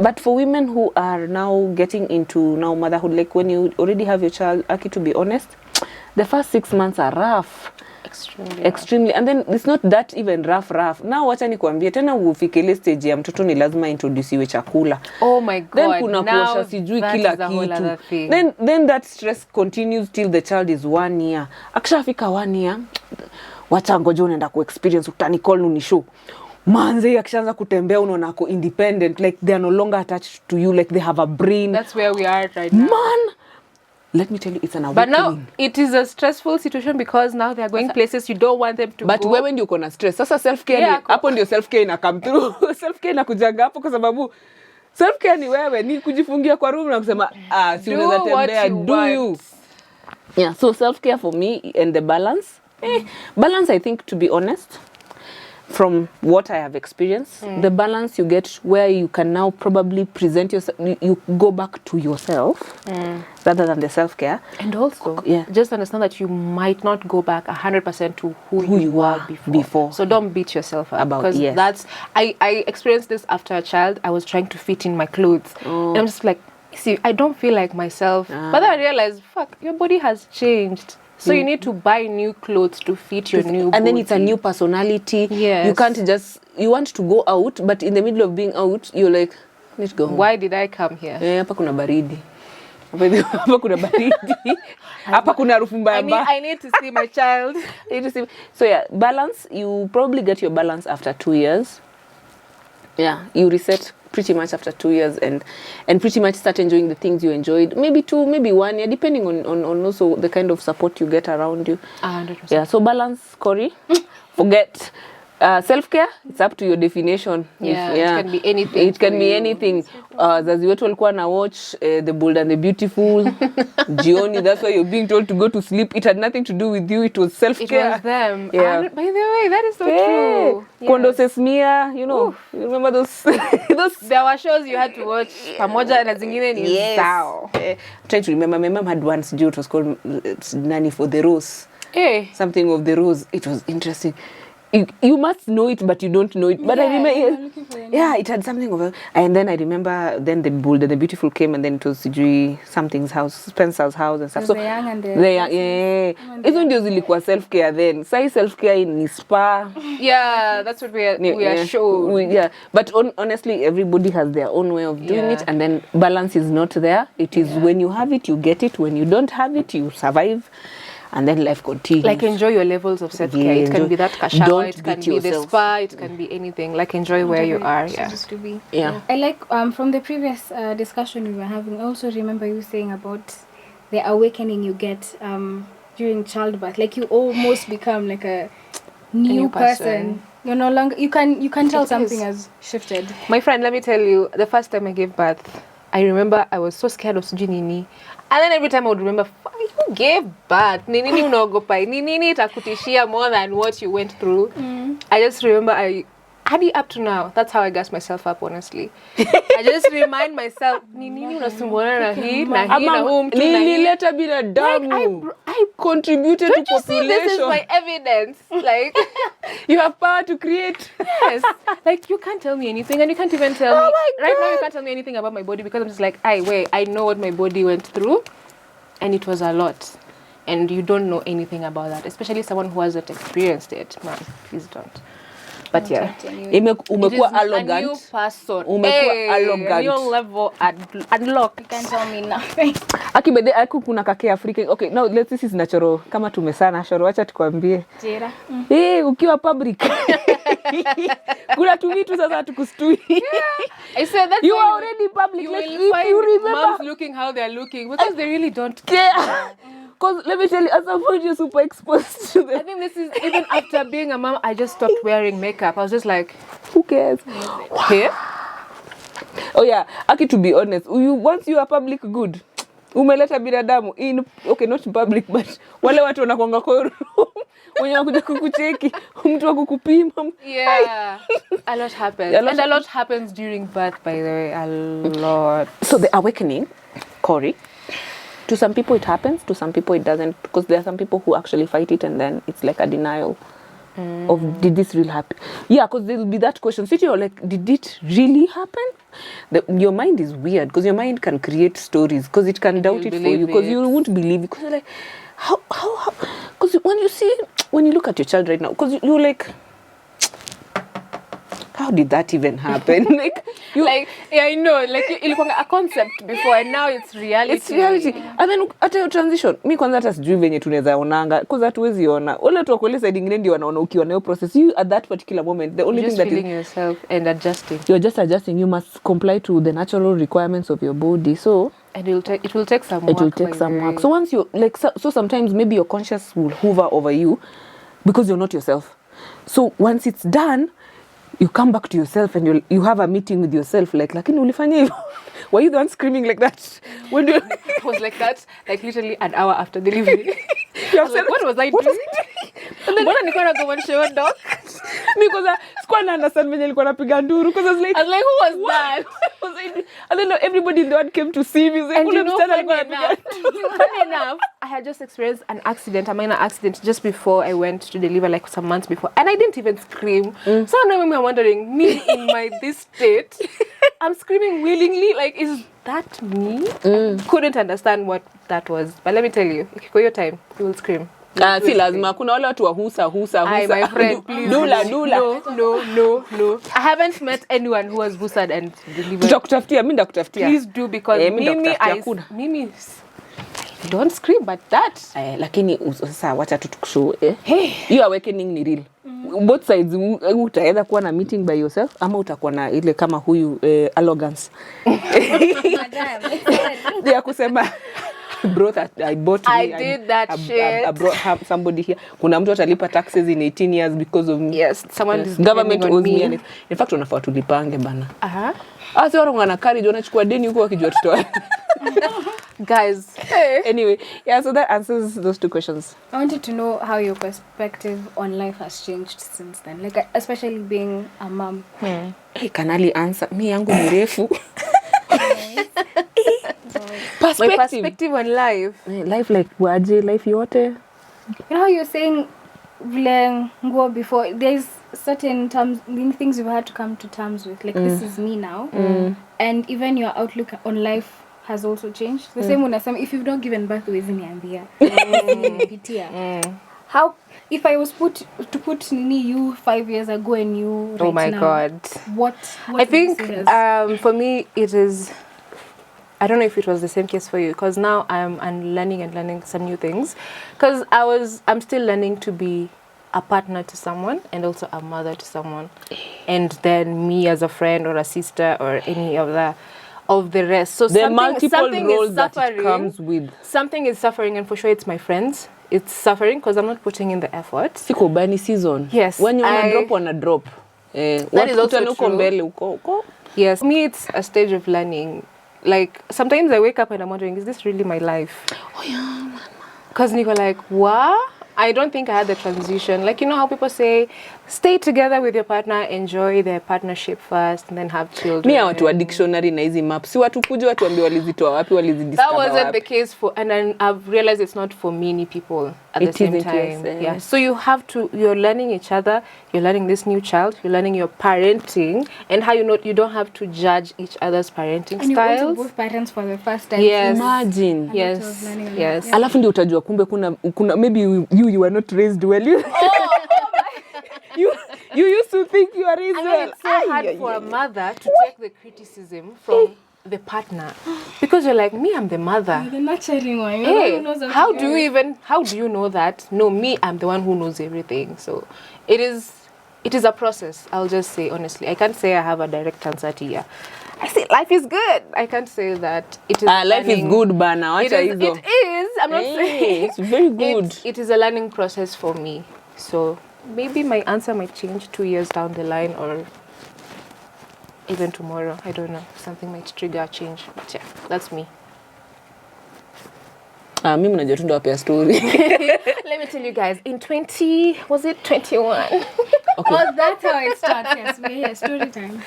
But for women who are now getting into now motherhood, like when you already have your child, Aki, to be honest, the first 6 months are rough. Extremely. And then it's not that even rough. Now wacha nikuambie tena ufikile stage ya mtoto ni lazima introduce chakula. Oh my God. Then kuna kuosha sijui kila kitu. Then that stress continues till the child is 1 year. Akishafika 1 year, wacha ngoja unaenda ku experience utanicall unishow. Manze akishaanza kutembea unaona ako independent, like they are no longer attached to you, like they have a brain. That's where we are right now. Man, let me tell you, it's an awakening. But now it is a stressful situation because now they are going places you don't want them to but go. But wewe ndio uko na stress. Sasa self care hapo ndio self care ina come through. Self care inakujaga hapo kwa sababu self care ni wewe ni kujifungia kwa room na kusema si unaweza tembea do you. Yeah, so self care for me and the balance. Balance, I think, to be honest, from what I have experienced, the balance you get where you can now probably present yourself, you go back to yourself rather than the self-care. And also, just understand that you might not go back 100% to who you were before. So don't beat yourself up. Because that's, I experienced this after a child. I was trying to fit in my clothes. And I'm just like, see, I don't feel like myself. But then I realized, fuck, your body has changed. So you need to buy new clothes to fit your new body. And then it's a new personality. Yes. You can't just, you want to go out, but in the middle of being out, you're like, let's go home. Why did I come here? Hapa kuna baridi. Hapa kuna baridi. Hapa kuna harufu mbaya mbaya. I need to see my child. So yeah, balance, you probably get your balance after 2 years. Yeah, you reset pretty much after 2 years and pretty much start enjoying the things you enjoyed. Maybe 2, maybe 1 year, depending on also the kind of support you get around you. 100%. Yeah, so balance, Cory. Forget self-care, it's up to your definition. Yeah, it can be anything. It can be anything. Zazi wetu walikuwa na watch The Bold and the Beautiful. Jioni, that's why you're being told to go to sleep. It had nothing to do with you. It was self-care. It was them. Yeah. By the way, that is so true. Kondo Sesmia, you know. You remember those? There were shows you had to watch. Pamoja na zingine ni sao. I'm trying to remember. My mom had one studio. It was called Nanny for the Rose. Something of the Rose. It was interesting. You must know it, but you don't know it. But I remember, it had something of a... And then I remember, then The Bold and the Beautiful came, and then it was something's house, Spencer's house and stuff. So the young and the... Hizo ndio zilikuwa self-care then. Sai self-care ni spa. Yeah, that's what we are shown. But honestly, everybody has their own way of doing it, and then balance is not there. It is when you have it, you get it. When you don't have it, you survive. And then life continues. Like enjoy your levels of self-care. It can be that kashawa, it can be the spa, it can be anything. Like enjoy where you are. Just to be. Yeah. I like from the previous discussion we were having, I also remember you saying about the awakening you get during childbirth. Like you almost become like a new person. You're no longer, you can tell something has shifted. My friend, let me tell you, the first time I gave birth, I remember I was so scared of Sujinini. And then every time I would remember, you gave birth. Nini unaogopa. Nini itakutishia more than what you went through. I just remember hadi up to now, that's how I gas myself up, honestly. I just remind myself, nini unasumbuana na hii na huu mtu na hii. Nilileta binadamu. I contributed to population. This is my evidence. Like, you have power to create. Yes. Like, you can't tell me anything, and you can't even tell me. Right now, you can't tell me anything about my body because I'm just like, I know what my body went through, and it was a lot. And you don't know anything about that, especially someone who hasn't experienced it. Man, please don't. But yeah, umekuwa arrogant. A new person. Umekuwa arrogant. New level unlock. You can't tell me nothing. Akibede kuna kake Afrika. Okay, now this is natural. Kama tumesana shoro, acha tukwambie. Jera. Ukiwa public. Kuna tumitu sasa tukustui. I said that you are already public. You will find moms looking how they're looking because they really don't care. Because let me tell you, as a mom, you're super exposed to them. I think this is even after being a mom, I just stopped wearing makeup. I was just like, who cares? Here? Oh yeah, Aki, to be honest, once you are public good, umeleta binadamu in, okay, not public, but wale watu wanakuanga kwa room, wenye wanakuja kukucheki, mtu wa kukupima. Yeah, a lot happens. And a lot happens during birth, by the way, a lot. So the awakening, Cory, to some people it happens, to some people it doesn't, because there are some people who actually fight it and then it's like a denial. of did this really happen? Yeah, because there will be that question. So you're like, did it really happen? Your mind is weird because your mind can create stories because it can doubt it for you because you won't believe it because you're like, how? Because when you look at your child right now, because you're like, how did that even happen? I know, ilikuwa a concept before and now it's reality. It's reality. And then hata your transition, mi kwanza hata sijui venye tunaweza onanga because hatuwezi ona. Wale watu wako ile side ingine ndio wanaona ukiwa nayo process. You at that particular moment, the only thing that feeling yourself and adjusting. You're just adjusting. You must comply to the natural requirements of your body. So and it will take some work. It will take some work. So once you so sometimes maybe your conscious will hover over you because you're not yourself. So once it's done, you come back to yourself and you have a meeting with yourself lakini ulifanya hivyo. Were you the one screaming like that? When I was like that, like literally an hour after delivery. I was like, what was I doing? And then mbona nilikuwa nagomanisha show dog? Because sikuwa na understand venye nilikuwa napiga nduru because I was like, who was that? And then everybody in the world came to see me. And you know, funny enough, I had just experienced a minor accident just before I went to deliver, like some months before, and I didn't even scream. So now I'm wondering, me in this state, I'm screaming willingly, like, is that me? Couldn't understand what that was, but let me tell you, if you go your time, you will scream. Si lazima kuna wale watu wa husa. My friend, please. Dula. No. I haven't met anyone who has husad and delivered. Tutakutafutia, mimi ndakutafutia. Please do because Mimi don't scream but that. Lakini sasa wacha tutukushow. Your awakening ni real. Both sides utaenda kuwa na meeting by yourself ama utakuwa na ile kama huyu arrogance. Ndio kusema I did that shit. I brought somebody here. Kuna mtu atalipa taxes in 18 years because of me. Yes, someone is government owes me. In fact, unafaa tulipange bana. Asi watu wanakari wanachukua deni huko wakijua tutoa. Guys. Anyway, yeah, so that answers those two questions. I wanted to know how your perspective on life has changed since then. Like, especially being a mom. Hey, kanali answer. Mi yangu ni refu. My perspective on life. Life like waje, life yote. You know how you're saying before, there's certain things you've had to come to terms with. Like, this is me now. And even your outlook on life has also changed. The same when if you've not given birth, huwezi niambia. How, if I was to put you 5 years ago and you right now. Oh my God. What I think for me it is, I don't know if it was the same case for you, because now I'm learning some new things. Because I'm still learning to be a partner to someone and also a mother to someone. And then me as a friend or a sister or any of the rest. So there are multiple roles that it comes with. Something is suffering, and for sure it's my friends. It's suffering because I'm not putting in the effort. Siko bani season. Yes. When you wanna drop. That is also true. Yes. For me, it's a stage of learning. Like, sometimes I wake up and I'm wondering, is this really my life? Oh, yeah. Because Nico, like, what? I don't think I had the transition. Like, you know how people say, stay together with your partner, enjoy their partnership first, and then have children. Me watu wa dictionary na hizi maps. Si watu kuja watu ambie walizitoa wapi, that wasn't the case and then I've realized it's not for many people at the same time. Yeah. So you're learning each other, you're learning this new child, you're learning your parenting, and how you don't have to judge each other's parenting and styles. And you're both parents for the first time. Yes. Imagine. Yes. Alafu ndio utajua kumbe kuna maybe you were not raised well. You used to think you are raised well. It's so hard for a mother to take the criticism from the partner, because you're like, me, I'm the mother. You're the nurturing one. Hey, how do you know that? No, me, I'm the one who knows everything. So it is a process. I'll just say honestly, I can't say I have a direct answer to you. I say life is good. I can't say that it is. Life is good, bana. It is. I'm not saying it's very good. It is a learning process for me. So maybe my answer might change 2 years down the line, or even tomorrow. I don't know. Something might trigger a change. But yeah, that's me. Mimi najua tu ndo hapa story. Let me tell you guys, in 21? Okay. Oh, that's how it starts. Yes, we're here. Story time.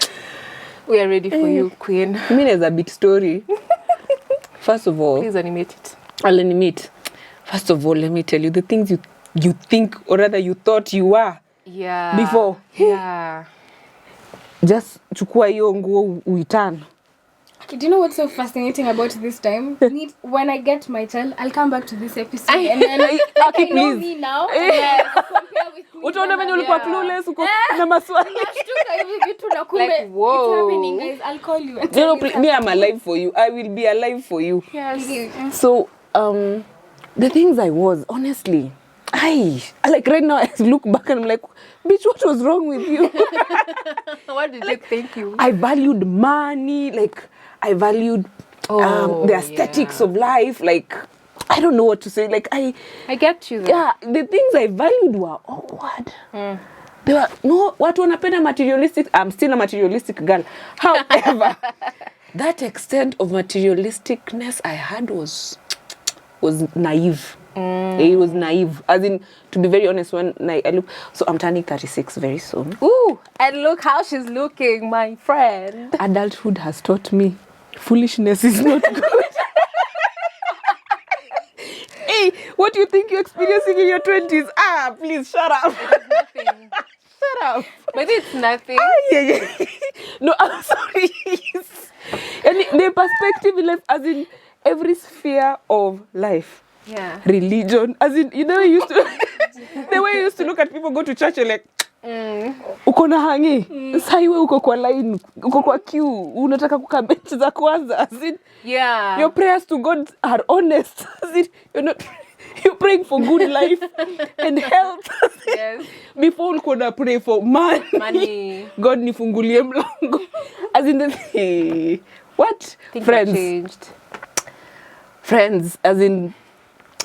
We are ready for you, Queen. Mimi there's a bit story. First of all, please animate it. I'll animate. First of all, let me tell you the things you think, or rather you thought you were. before. Yeah. Just chukua hiyo nguo uitan. Do you know what's so fascinating about this time? When I get my child, I'll come back to this episode and then Okay, I know please. me now. And compare with me. Utaona venye ulikuwa clueless uko na maswali. Nashtuka hivi vitu na kumbe Like, whoa. it's happening, guys. I'll call you. And No, tell you me, I'm alive for you. I will be alive for you. Yes. So, the things I was, honestly, like right now I look back and I'm like, bitch, what was wrong with you? What did you think you? I valued money, like I valued the aesthetics of life, like I don't know what to say. Like I get you there. Yeah, the things I valued were awkward. They were watu wanapenda materialistic. I'm still a materialistic girl. However, that extent of materialisticness I had was naive. It was naive. As in, to be very honest, when I look, so I'm turning 36 very soon. Ooh, and look how she's looking, my friend. Adulthood has taught me foolishness is not good. Hey, what do you think you're experiencing in your 20s? Please shut up. It's nothing. Shut up. Maybe it's nothing. Yeah. No, I'm sorry. And the perspective in life, as in every sphere of life. Yeah. Religion, as in, you know, you used to the way you used to look at people go to church, you're like, uko na hangi, saiwe uko kwa line, uko kwa queue, unataka kukaa bench za kwanza, as in, your prayers to God are honest, as in, you're praying for good life and health. Yes. Before ulikuwa na pray for money. God nifungulie mlango. As in the what? Friends, as in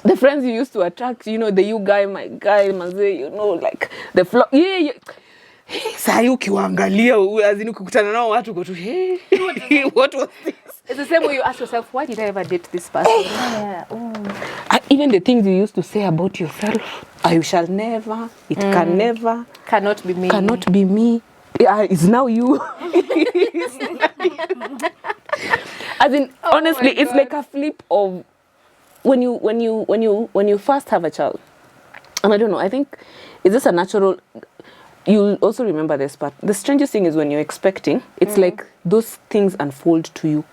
the friends you used to attract, you know, the you guy, my guy, maze, you know, like the flow. Yeah. Saa ukiwaangalia, as in ukikutana nao watu go to, hey, what was this? It's the same way you ask yourself, why did I ever date this person? Even the things you used to say about yourself, I shall never, it can never. Cannot be me. Cannot be me. Yeah, it's now you. As in, honestly, it's like a flip of when you first have a child. And I don't know, I think it's just a natural. You'll also remember this part. The strangest thing is when you're expecting, it's like those things unfold to you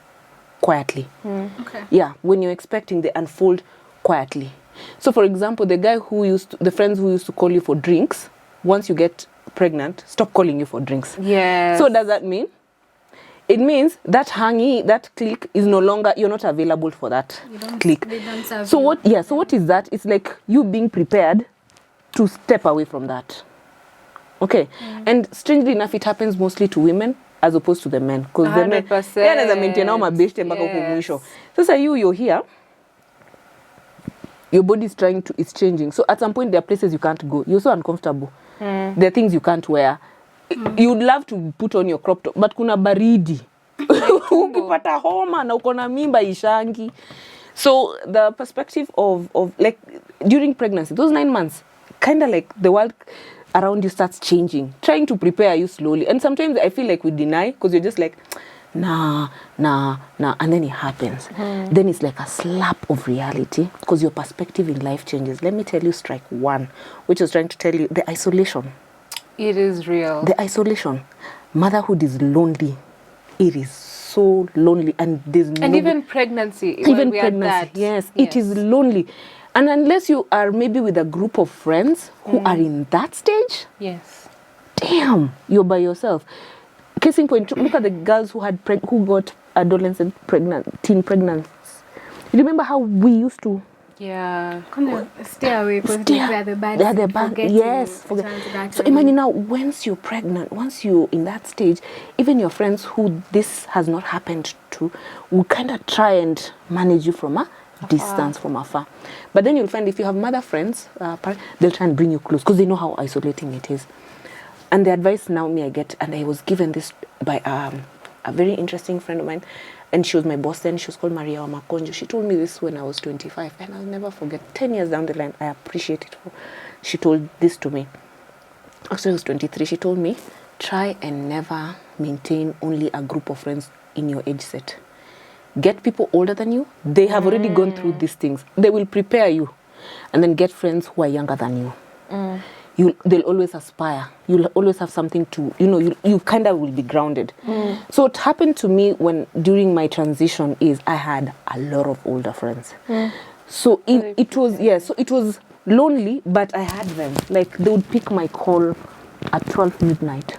quietly. Okay. Yeah, when you're expecting, they unfold quietly. So, for example, the friends who used to call you for drinks, once you get pregnant, stop calling you for drinks. Yes. So, does that mean? It means that that clique is no longer, you're not available for that clique. They don't serve So you. what is that? It's like you being prepared to step away from that. Okay. And strangely enough, it happens mostly to women as opposed to the men. Because the men, 100%. anaweza maintain au mabeshte mpaka huko mwisho. Sasa you're here, your body is changing. So at some point, there are places you can't go. You're so uncomfortable. There are things you can't wear. You'd love to put on your crop top, but kuna baridi. Ukipata homa na uko na mimba ishangi. So the perspective of like during pregnancy, those 9 months, kind of like the world around you starts changing, trying to prepare you slowly. And sometimes I feel like we deny because you're just like, nah, and then it happens. Then it's like a slap of reality because your perspective in life changes. Let me tell you, strike one, which was trying to tell you, the isolation. It is real. The isolation. Motherhood is lonely. It is so lonely, and there's and even pregnancy. Yes, it is lonely. And unless you are maybe with a group of friends who are in that stage, yes, damn, you're by yourself. Case in point, look at the girls who got adolescent teen pregnancies. You remember how we used to? Yeah. Stay away because they are the bad. They are the bad. Yes. So imagine now, once you're pregnant, once you're in that stage, even your friends who this has not happened to will kind of try and manage you from a distance, from afar. But then you'll find if you have mother friends, they'll try and bring you close because they know how isolating it is. And the advice now I get, and I was given this by a very interesting friend of mine, and she was my boss then. She was called Maria Wamakonjo. She told me this when I was 25, and I'll never forget. 10 years down the line, I appreciate it. She told this to me. Actually, I was 23. She told me, try and never maintain only a group of friends in your age set. Get people older than you. They have already gone through these things. They will prepare you. And then get friends who are younger than you. they'll always aspire. You'll always have something to, you kind of will be grounded. So what happened to me during my transition is I had a lot of older friends. So it was lonely, but I had them. Like, they would pick my call at 12 midnight.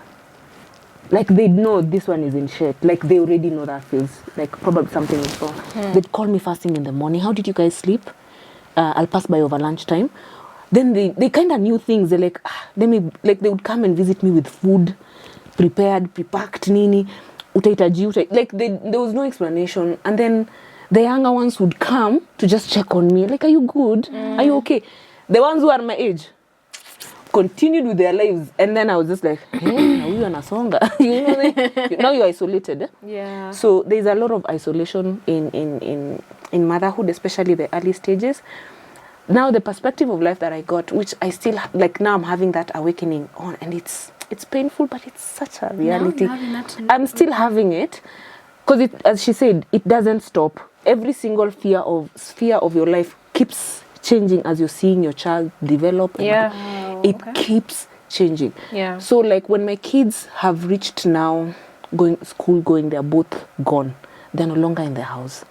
Like, they'd know this one is in shit. Like, they already know that feels like probably something is wrong. They'd call me fasting in the morning. How did you guys sleep? I'll pass by over lunchtime. Then they kind of knew things. They're like, they would come and visit me with food, pre-packed, nini. Like, there was no explanation. And then the younger ones would come to just check on me. Like, are you good? Are you okay? The ones who are my age continued with their lives. And then I was just like, hey, now you are Nasonga. Now you're isolated. Yeah. So there's a lot of isolation in motherhood, especially the early stages. Now the perspective of life that I got, which I still, like, now I'm having that awakening on, and it's painful, but it's such a reality. I'm still having it, because as she said, it doesn't stop. Every single sphere of your life keeps changing as you're seeing your child develop. It keeps changing. Yeah. So, like, when my kids have reached now going, they're both gone. They're no longer in the house.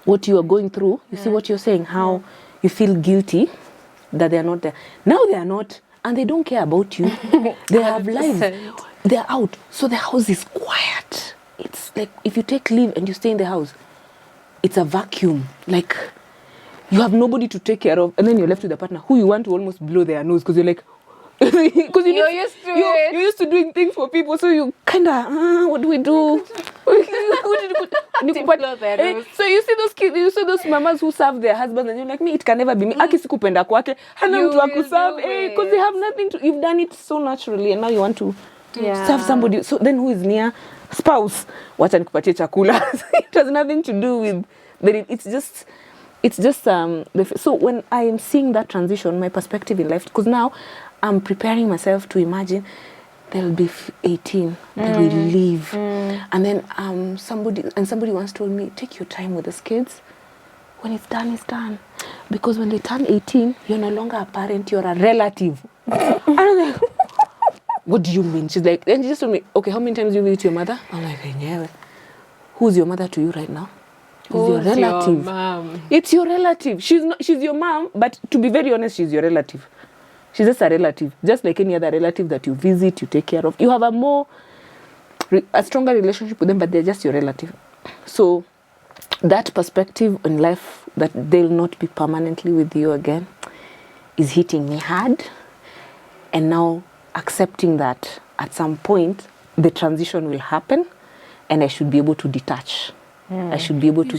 What you are going through, you see what you're saying, how you feel guilty that they're not there. Now they are not, and they don't care about you. They have lives. They're out. So the house is quiet. It's like, if you take leave and you stay in the house, it's a vacuum. Like, you have nobody to take care of, and then you're left with a partner who you want to almost blow their nose, because you're like, because you're used to doing things for people, so you kind of, what do we do? So you see those kids, you see those mamas who serve their husbands, and you're like, me, it can never be me. Aki sikupenda kwake, hana mtu wa kuserve, because they have nothing to. You've done it so naturally, and now you want to serve somebody. So then who is near? Spouse. Wacha nikupatie chakula. It has nothing to do with. It's just so when I am seeing that transition, my perspective in life, because now I'm preparing myself to imagine they'll be 18, they will leave, and then somebody once told me, take your time with these kids. When it's done, it's done, because when they turn 18, you're no longer a parent, you're a relative. And I'm like, what do you mean? She's like, and she just told me, okay, how many times do you visit your mother? I'm like, yeah. Who's your mother to you right now? Who's your relative? Your mom? It's your relative. She's your mom, but to be very honest, she's your relative. She's just a relative, just like any other relative that you visit, you take care of. You have a stronger relationship with them, but they're just your relative. So that perspective in life, that they'll not be permanently with you again, is hitting me hard. And now accepting that at some point the transition will happen, and I should be able to detach. I should be able to.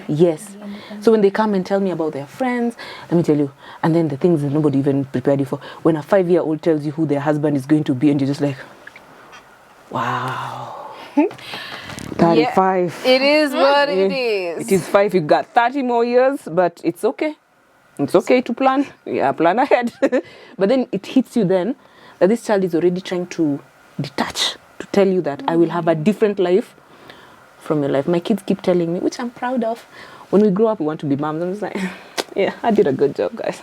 Yes. So when they come and tell me about their friends, let me tell you, and then the things that nobody even prepared you for. When a 5-year-old tells you who their husband is going to be, and you're just like, wow. 35. Yeah, it is what it is. It is 5. You got 30 more years, but it's okay. It's okay to plan. Yeah, plan ahead. But then it hits you then that this child is already trying to detach, to tell you that I will have a different life from your life. My kids keep telling me, which I'm proud of, when we grow up we want to be moms. I'm just like, yeah, I did a good job, guys.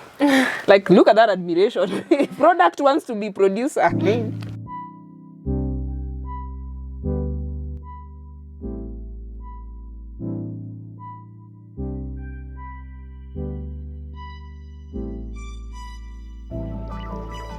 Like, look at that admiration. Product wants to be producer.